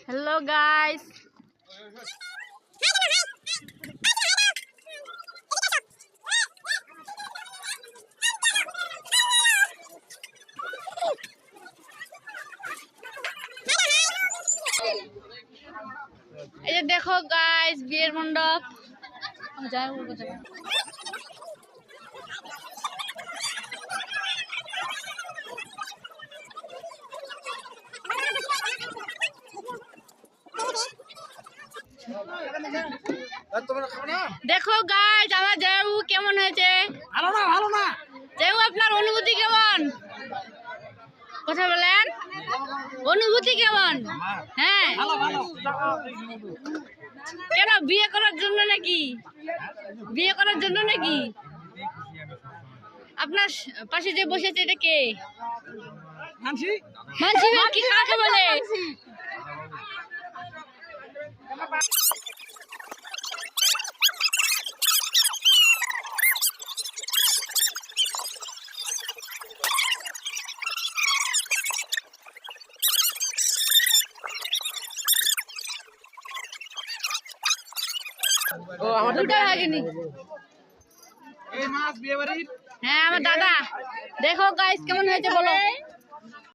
Hello guys, ये देखो guys beer मंडप देखो गाइस আমার জেউ কেমন হয়েছে। ভালো না জেউ, আপনার অনুভূতি কেমন? কথা বলেন, অনুভূতি কেমন? হ্যাঁ কেন বিয়ে করার জন্য নাকি? বিয়ে করার জন্য নাকি? আপনার পাশে যে বসেছে এটা কে? মানসি। মানসি কি কাকে বলে? হ্যাঁ আমার দাদা। দেখো গাইস কেমন হয়েছে বলো।